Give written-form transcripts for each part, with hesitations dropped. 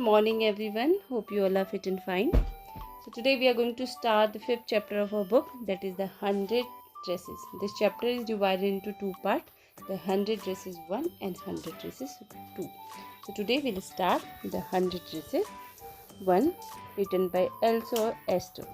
morning everyone. Hope you all are fit and fine. So today we are going to start the 5th chapter of our book, that is the 100 dresses. This chapter is divided into two parts, the 100 dresses 1 and 100 dresses 2. So today we will start the 100 dresses 1, written by Elsa Esther.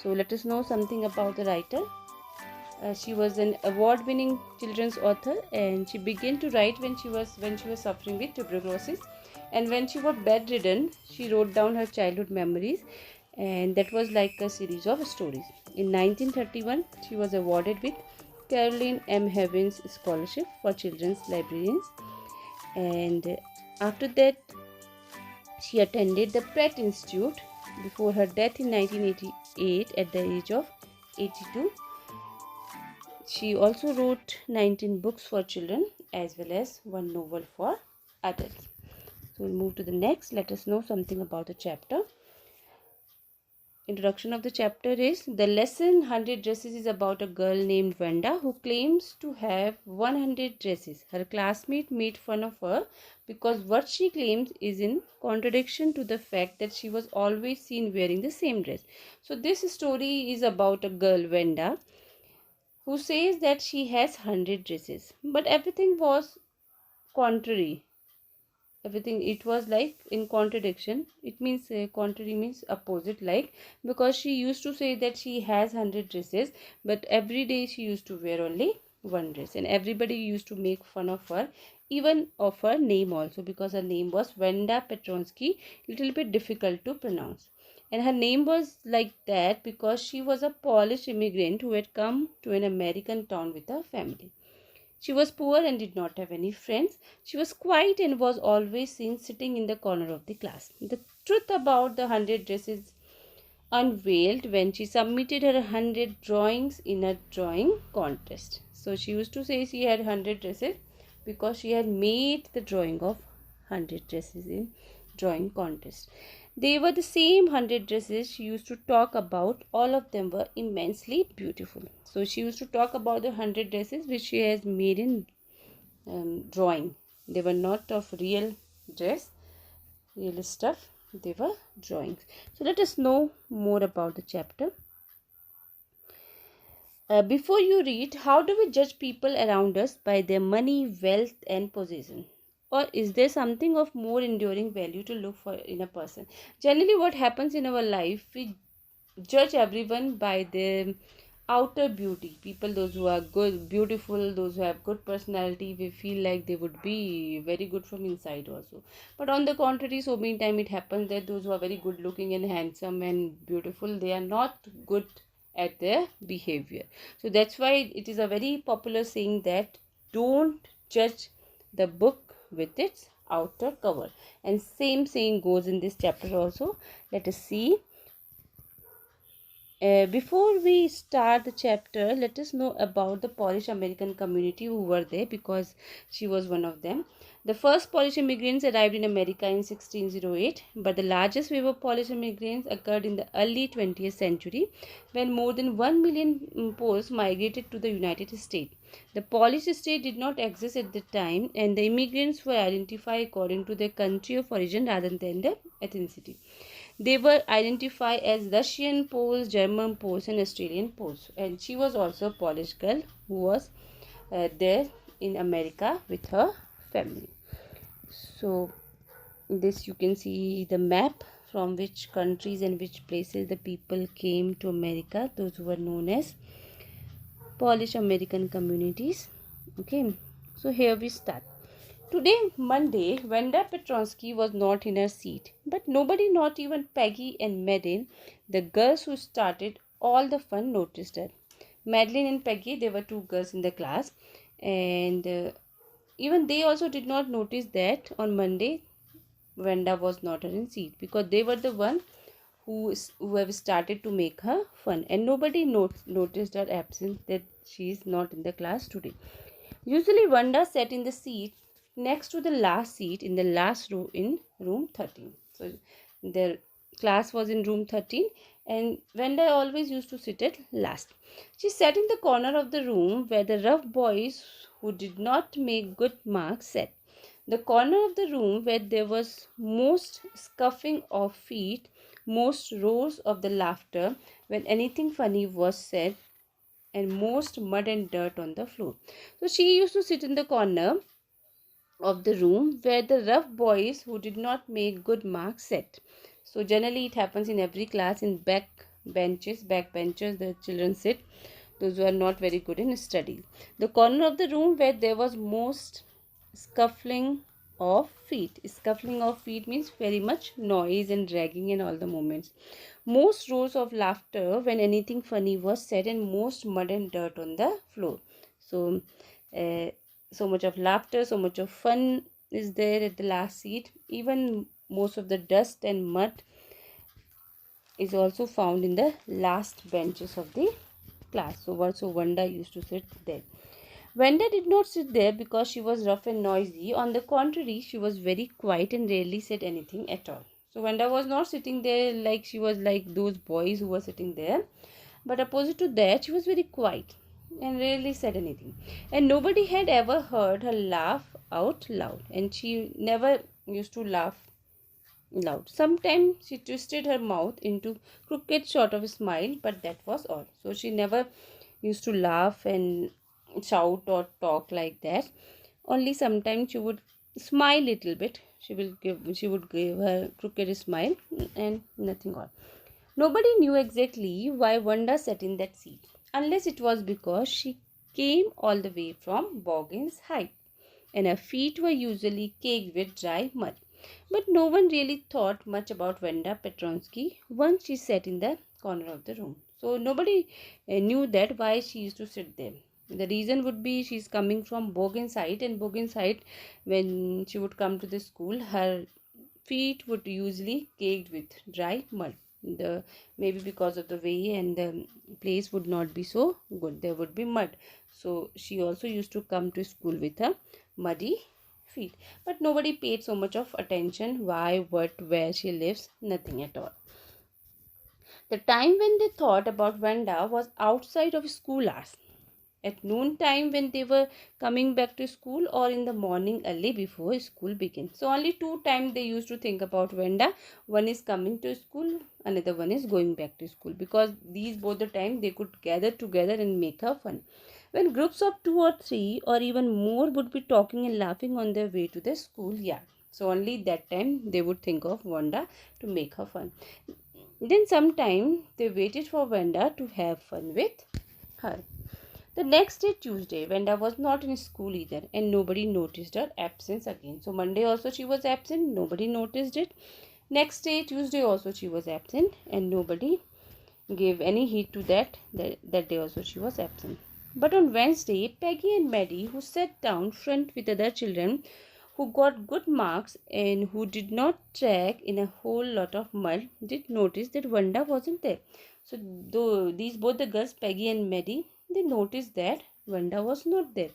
So let us know something about the writer. She was an award-winning children's author, and she began to write when she was suffering with tuberculosis. And when she was bedridden, she wrote down her childhood memories, and that was like a series of stories. In 1931, she was awarded with Caroline M. Havens Scholarship for Children's Librarians, and after that, she attended the Pratt Institute before her death in 1988 at the age of 82. She also wrote 19 books for children as well as one novel for adults. So we'll move to the next. Let us know something about the chapter. Introduction of the chapter is the lesson 100 dresses is about a girl named Wanda who claims to have 100 dresses. Her classmate made fun of her because what she claims is in contradiction to the fact that she was always seen wearing the same dress. So this story is about a girl, Wanda, who says that she has 100 dresses, but everything was contrary. Everything, it was like in contradiction. It means contrary means opposite, like, because she used to say that she has 100 dresses, but every day she used to wear only one dress, and everybody used to make fun of her, even of her name also, because her name was Wanda Petronsky, little bit difficult to pronounce. And her name was like that because she was a Polish immigrant who had come to an American town with her family. She was poor and did not have any friends. She was quiet and was always seen sitting in the corner of the class. The truth about the 100 dresses unveiled when she submitted her 100 drawings in a drawing contest. So she used to say she had 100 dresses because she had made the drawing of 100 dresses in drawing contest. They were the same 100 dresses she used to talk about. All of them were immensely beautiful. So she used to talk about the 100 dresses which she has made in drawing. They were not of real dress, real stuff. They were drawings. So let us know more about the chapter. Before you read, how do we judge people around us by their money, wealth, and possession? Or is there something of more enduring value to look for in a person? Generally, what happens in our life, we judge everyone by their outer beauty. People, those who are good, beautiful, those who have good personality, we feel like they would be very good from inside also. But on the contrary, so many times it happens that those who are very good looking and handsome and beautiful, they are not good at their behavior. So that's why it is a very popular saying that don't judge the book with its outer cover. And same saying goes in this chapter also. Let us see. Before we start the chapter, let us know about the Polish American community who were there, because she was one of them. The first Polish immigrants arrived in America in 1608, but the largest wave of Polish immigrants occurred in the early 20th century when more than 1 million Poles migrated to the United States. The Polish state did not exist at the time, and the immigrants were identified according to their country of origin rather than their ethnicity. They were identified as Russian Poles, German Poles, and Australian Poles. And she was also a Polish girl who was there in America with her family. So, this you can see the map from which countries and which places the people came to America. Those were known as Polish American communities. Okay, so here we start. Today, Monday, Wanda Petronsky was not in her seat, but nobody, not even Peggy and Madeline, the girls who started all the fun, noticed her. Madeline and Peggy, they were two girls in the class, and even they also did not notice that on Monday, Wanda was not in seat, because they were the one who have started to make her fun, and nobody noticed her absence, that she is not in the class today. Usually, Wanda sat in the seat next to the last seat in the last row in room 13. So, their class was in room 13, and Wanda always used to sit at last. She sat in the corner of the room where the rough boys who did not make good marks sat. The corner of the room where there was most scuffing of feet, most roars of the laughter when anything funny was said, and most mud and dirt on the floor. So she used to sit in the corner of the room where the rough boys who did not make good marks sat. So generally it happens in every class in back benches the children sit, those who are not very good in study. The corner of the room where there was most scuffling of feet. Scuffling of feet means very much noise and dragging and all the moments. Most roars of laughter when anything funny was said, and most mud and dirt on the floor. So, uh, so much of laughter, so much of fun is there at the last seat. Even most of the dust and mud is also found in the last benches of the class. So, also Vanda used to sit there. Vanda did not sit there because she was rough and noisy. On the contrary, she was very quiet and rarely said anything at all. So Vanda was not sitting there like she was like those boys who were sitting there. But opposite to that, she was very quiet and rarely said anything. And nobody had ever heard her laugh out loud. And she never used to laugh loud. Sometimes she twisted her mouth into crooked sort of a smile, but that was all. So she never used to laugh and shout or talk like that. Only sometimes she would smile little bit. She would give her crooked smile and nothing more. Nobody knew exactly why Wanda sat in that seat, unless it was because she came all the way from Boggin's Height, and her feet were usually caked with dry mud. But no one really thought much about Wanda Petronsky once she sat in the corner of the room. So nobody knew that why she used to sit there. The reason would be she's coming from Boggin's Height, and Boggin's Height, when she would come to the school, her feet would usually caked with dry mud. The maybe because of the way and the place would not be so good, there would be mud. So she also used to come to school with her muddy feet. But nobody paid so much of attention why, what, where she lives, nothing at all. The time when they thought about Vanda was outside of school hours, at noon time when they were coming back to school, or in the morning early before school begins. So only two times they used to think about Vanda. One is coming to school, another one is going back to school, because these both the time they could gather together and make her fun. When groups of two or three or even more would be talking and laughing on their way to the school yard. So only that time they would think of Vanda to make her fun. Then sometime they waited for Vanda to have fun with her. The next day, Tuesday, Vanda was not in school either, and nobody noticed her absence again. So Monday also she was absent, nobody noticed it. Next day, Tuesday also she was absent, and nobody gave any heed to that day also she was absent. But on Wednesday, Peggy and Maddie, who sat down front with other children who got good marks and who did not track in a whole lot of mud, did notice that Vanda wasn't there. So though these both the girls, Peggy and Maddie, they noticed that Vanda was not there.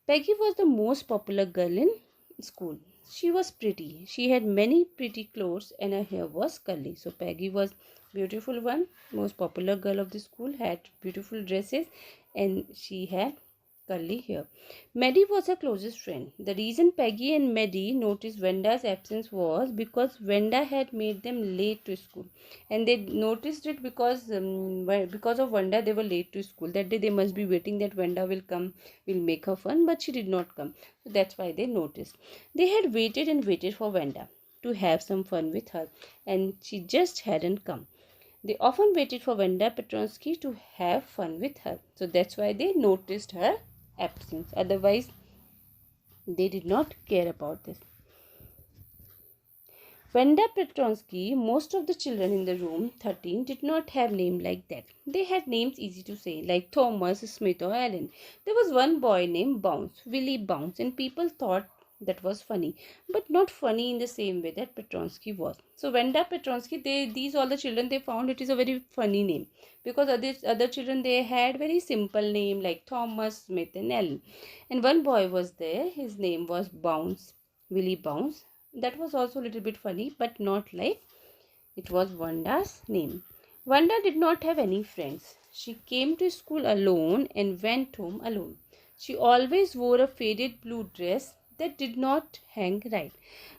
Peggy was the most popular girl in school. She was pretty. She had many pretty clothes and her hair was curly. So Peggy was beautiful one, most popular girl of the school, had beautiful dresses and she had curly hair. Maddie was her closest friend. The reason Peggy and Maddie noticed Vanda's absence was because Vanda had made them late to school, and they noticed it because of Vanda they were late to school. That day they must be waiting that Vanda will come, will make her fun, but she did not come. So that's why they noticed. They had waited and waited for Vanda to have some fun with her, and she just hadn't come. They often waited for Vanda Petronsky to have fun with her. So that's why they noticed her absence. Otherwise, they did not care about this. Vanda Petronsky, most of the children in the room 13 did not have names like that. They had names easy to say, like Thomas, Smith or Alan. There was one boy named Bounce, Willie Bounce, and people thought that was funny, but not funny in the same way that Petronsky was. So Vanda Petronsky, these all the children, they found it is a very funny name, because other children, they had very simple name like Thomas, Smith and Alan. And one boy was there, his name was Bounce, Willie Bounce. That was also a little bit funny, but not like it was Vanda's name. Vanda did not have any friends. She came to school alone and went home alone. She always wore a faded blue dress that did not hang right.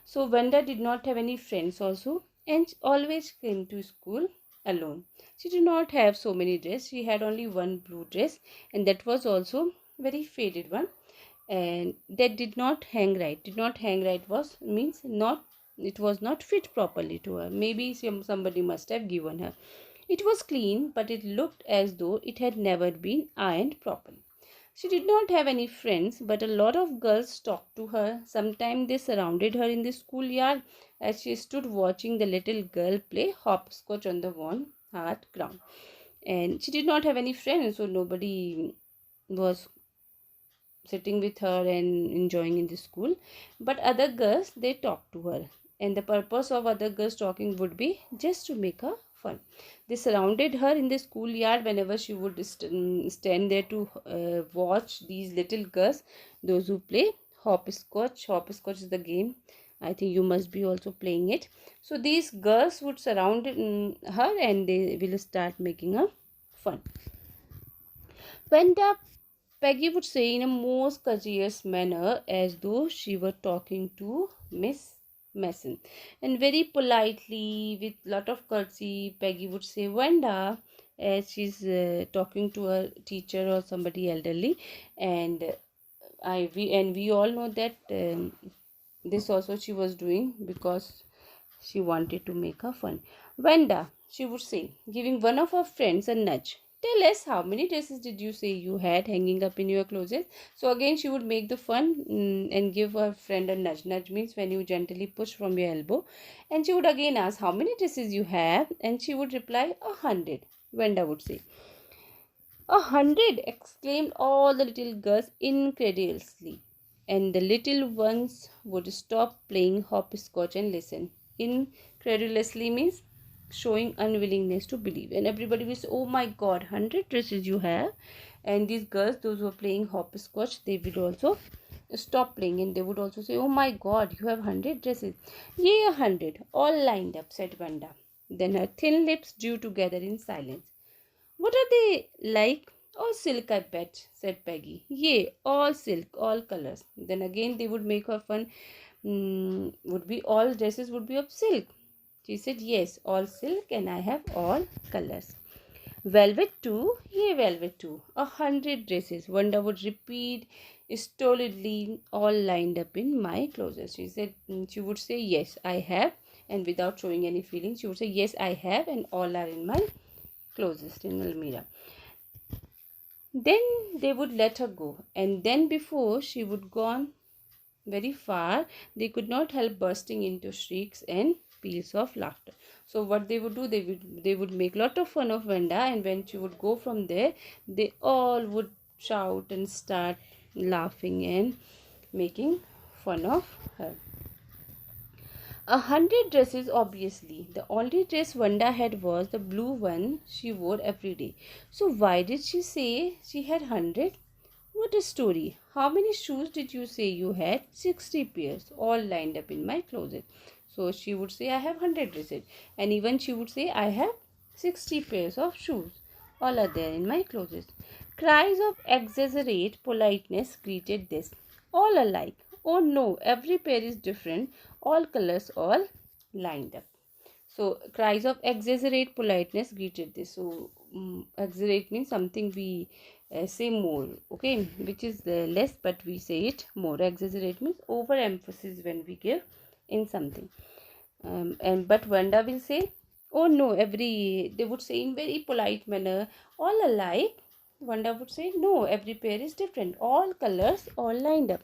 So Wanda did not have any friends also, and always came to school alone. She did not have so many dresses. She had only one blue dress, and that was also very faded one, and that did not hang right. Did not hang right was means not, it was not fit properly to her. Maybe somebody must have given her. It was clean, but it looked as though it had never been ironed properly. She did not have any friends, but a lot of girls talked to her. Sometimes they surrounded her in the schoolyard as she stood watching the little girl play hopscotch on the worn hard ground. And she did not have any friends, so nobody was sitting with her and enjoying in the school. But other girls, they talked to her, and the purpose of other girls talking would be just to make her fun. They surrounded her in the schoolyard whenever she would stand there to watch these little girls, those who play hopscotch. Hopscotch is the game. I think you must be also playing it. So these girls would surround her, and they will start making her fun. Wenda, Peggy would say in a most courteous manner, as though she were talking to Miss Mason. And very politely, with lot of courtesy, Peggy would say, Wenda, as she's talking to her teacher or somebody elderly. And we all know that this also she was doing because she wanted to make her fun. Wanda, she would say, giving one of her friends a nudge. Tell us, how many dresses did you say you had hanging up in your closet? So again, she would make the fun and give her friend a nudge. Nudge means when you gently push from your elbow. And she would again ask, how many dresses you have? And she would reply, 100. Wanda would say. 100! Exclaimed all the little girls incredulously. And the little ones would stop playing hopscotch and listen. Incredulously means showing unwillingness to believe. And everybody will say, oh my god, 100 dresses you have. And these girls, those who are playing hopscotch, they will also stop playing, and they would also say, oh my god, you have 100 dresses. Yea, 100, all lined up, said Wanda. Then her thin lips drew together in silence. What are they like? All silk, I bet, said Peggy. Yea, all silk, all colors. Then again they would make her fun. Would be all dresses would be of silk. She said, yes, all silk, and I have all colors. Velvet too? Yea, velvet too. 100 dresses. Wanda would repeat stolidly, all lined up in my closet. She said, she would say, yes, I have, and without showing any feelings, she would say, yes, I have, and all are in my closest in Almira. Then they would let her go, and then before she would gone very far, they could not help bursting into shrieks and peals of laughter. So what they would do, they would make lot of fun of Wanda, and when she would go from there, they all would shout and start laughing and making fun of her. 100 dresses, obviously. The only dress Wanda had was the blue one she wore every day. So why did she say she had 100? What a story. How many shoes did you say you had? 60 pairs, all lined up in my closet. So she would say, I have 100 dresses. And even she would say, I have 60 pairs of shoes. All are there in my closet. Cries of exaggerate politeness greeted this. All alike. Oh no, every pair is different. All colors, all lined up. So cries of exaggerate politeness greeted this. So exaggerate means something we say more, okay, which is less, but we say it more. Exaggerate means overemphasis when we give in something. And but Wanda will say, oh no, they would say in very polite manner, all alike. Wanda would say, no, every pair is different. All colors, all lined up.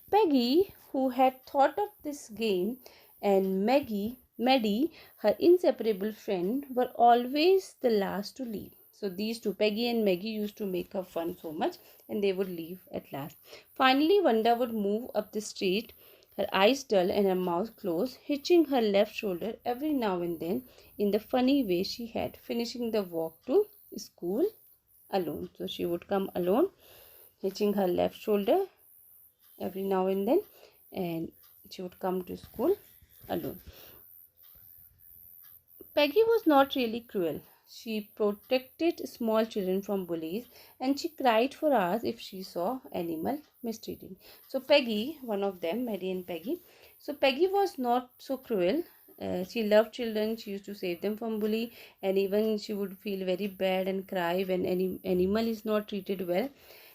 Peggy, who had thought of this game, and Maddie, her inseparable friend, were always the last to leave. So these two, Peggy and Maggie, used to make her fun so much, and they would leave at last. Finally, Wanda would move up the street, her eyes dull and her mouth closed, hitching her left shoulder every now and then in the funny way she had, finishing the walk to school alone. So she would come alone, hitching her left shoulder every now and then, and she would come to school alone. Peggy was not really cruel. She protected small children from bullies, and she cried for hours if she saw animal mistreated. So Peggy, one of them, Mary and Peggy. So Peggy was not so cruel. She loved children. She used to save them from bully, and even she would feel very bad and cry when any animal is not treated well.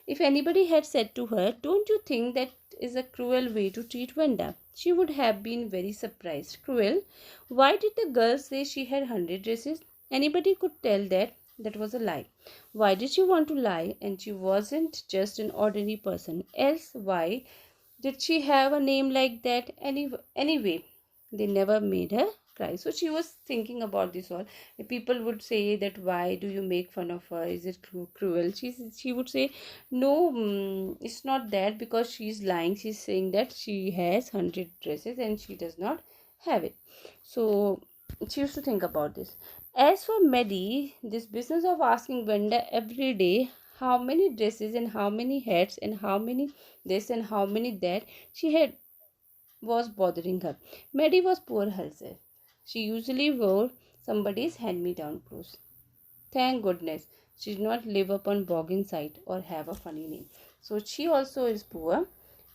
If anybody had said to her, "Don't you think that is a cruel way to treat Wanda?" she would have been very surprised. Cruel? Why did the girl say she had 100 dresses? Anybody could tell that that was a lie. Why did she want to lie? And she wasn't just an ordinary person. Else, why did she have a name like that? Anyway, they never made her cry. So she was thinking about this all. People would say that why do you make fun of her? Is it cruel? She would say no, it's not that, because she's lying. She's saying that she has 100 dresses and she does not have it. So she used to think about this. As for Maddie, this business of asking Wanda every day how many dresses and how many hats and how many this and how many that she had was bothering her. Maddie was poor herself. She usually wore somebody's hand-me-down clothes. Thank goodness she did not live up on Boggin side or have a funny name. So she also is poor,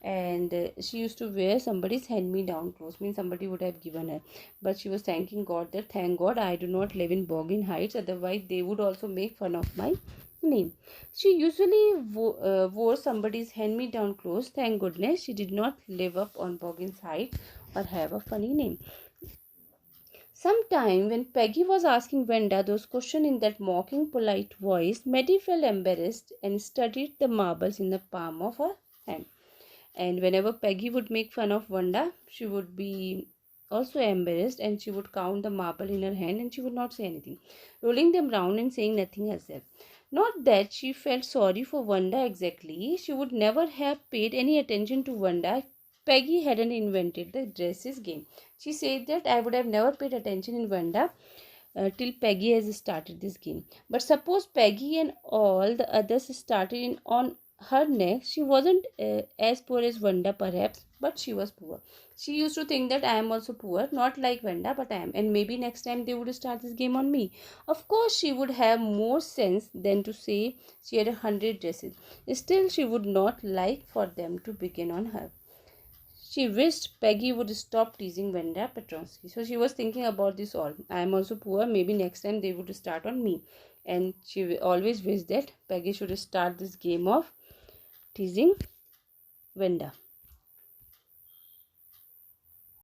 and she used to wear somebody's hand-me-down clothes. Means somebody would have given her, but she was thanking God that thank God I do not live in Boggin Heights. Otherwise, they would also make fun of my name. She usually wore somebody's hand-me-down clothes. Thank goodness she did not live up on Boggin's Heights or have a funny name. Sometime when Peggy was asking Wanda those questions in that mocking, polite voice, Maddie felt embarrassed and studied the marbles in the palm of her hand. And whenever Peggy would make fun of Wanda, she would be also embarrassed, and she would count the marble in her hand and she would not say anything, rolling them round and saying nothing herself. Not that she felt sorry for Wanda exactly. She would never have paid any attention to Wanda if Peggy hadn't invented the dresses game. She said that I would have never paid attention in Wanda till Peggy has started this game. But suppose Peggy and all the others started in on her next. She wasn't as poor as Wanda perhaps, but she was poor. She used to think that I am also poor, not like Wanda, but I am, and maybe next time they would start this game on me. Of course she would have more sense than to say she had 100 dresses. Still she would not like for them to begin on her. She wished Peggy would stop teasing Wanda Petronsky. So she was thinking about this all. I am also poor. Maybe next time they would start on me. And she always wished that Peggy should start this game of teasing Wanda.